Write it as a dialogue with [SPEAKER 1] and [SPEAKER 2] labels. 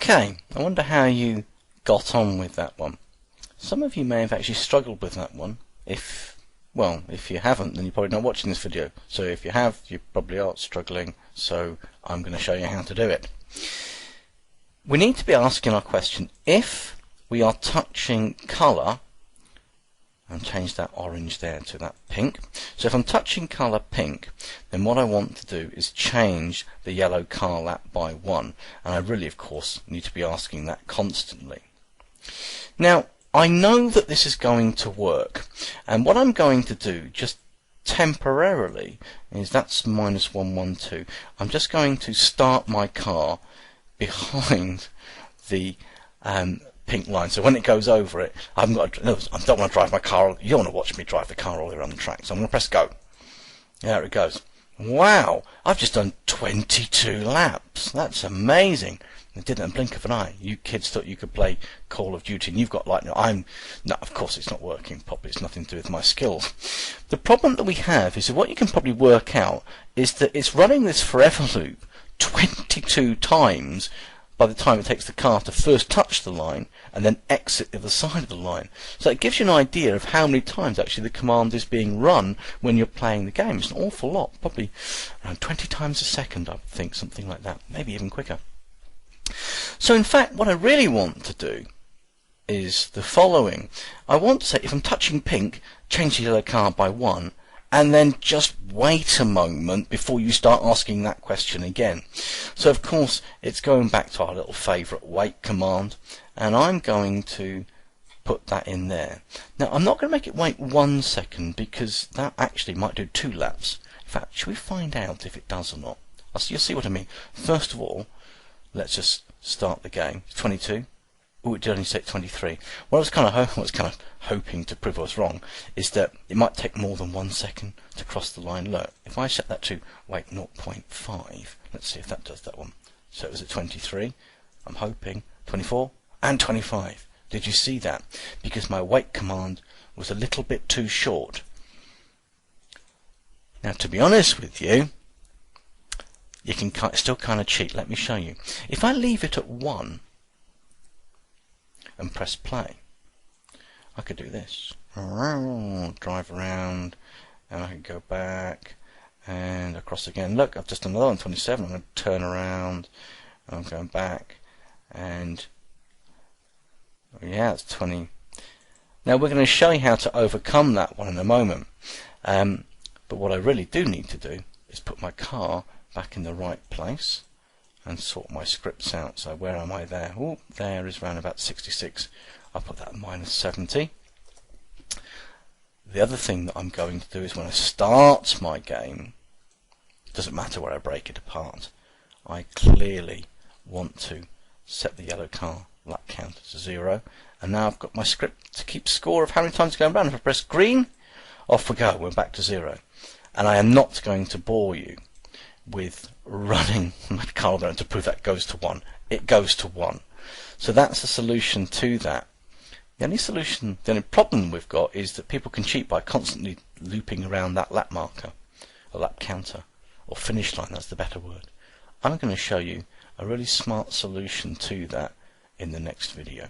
[SPEAKER 1] Okay, I wonder how you got on with that one. Some of you may have actually struggled with that one. If you haven't, then you're probably not watching this video. So if you have, you probably are struggling, so I'm going to show you how to do it. We need to be asking our question, if we are touching colour, and change that orange there to that pink. So if I'm touching colour pink, then what I want to do is change the yellow car lap by 1. And I really, of course, need to be asking that constantly. Now, I know that this is going to work. And what I'm going to do, just temporarily, is that's -112. I'm just going to start my car behind the pink line, so when it goes over it, I don't want to drive my car. You don't want to watch me drive the car all the way around the track, so I'm going to press go. There it goes. Wow, I've just done 22 laps. That's amazing. I did it in a blink of an eye. You kids thought you could play Call of Duty, and you've got like, no, of course it's not working properly. It's nothing to do with my skills. The problem that we have is that what you can probably work out is that it's running this forever loop 22 times by the time it takes the car to first touch the line and then exit the other side of the line. So it gives you an idea of how many times actually the command is being run when you're playing the game. It's an awful lot, probably around 20 times a second, I think, something like that, maybe even quicker. So in fact, what I really want to do is the following. I want to say, if I'm touching pink, change the yellow car by 1, and then just wait a moment before you start asking that question again. So of course it's going back to our little favourite wait command, and I'm going to put that in there. Now I'm not going to make it wait 1 second, because that actually might do 2 laps. In fact, should we find out if it does or not? You'll see what I mean. First of all, let's just start the game. 22. Oh, it did only say 23. What I was kind of hoping to prove I was wrong is that it might take more than 1 second to cross the line. Look, if I set that to wait 0.5, let's see if that does that one. So it was at 23. I'm hoping 24 and 25. Did you see that? Because my wait command was a little bit too short. Now, to be honest with you, you can still kind of cheat. Let me show you. If I leave it at 1 and press play, I could do this. Drive around, and I can go back and across again. Look, I've just done another one, 27. I'm going to turn around, and I'm going back, and yeah, it's 20. Now we're going to show you how to overcome that one in a moment. But what I really do need to do is put my car back in the right place and sort my scripts out. So where am I there? Oh, there is around about 66. I'll put that at -70. The other thing that I'm going to do is when I start my game, it doesn't matter where I break it apart, I clearly want to set the yellow car lap counter to 0, and now I've got my script to keep score of how many times it's going around. If I press green, off we go, we're back to 0. And I am not going to bore you with running my car around to prove that goes to 1. It goes to 1. So that's the solution to that. The only problem we've got is that people can cheat by constantly looping around that lap marker, or lap counter, or finish line, that's the better word. I'm going to show you a really smart solution to that in the next video.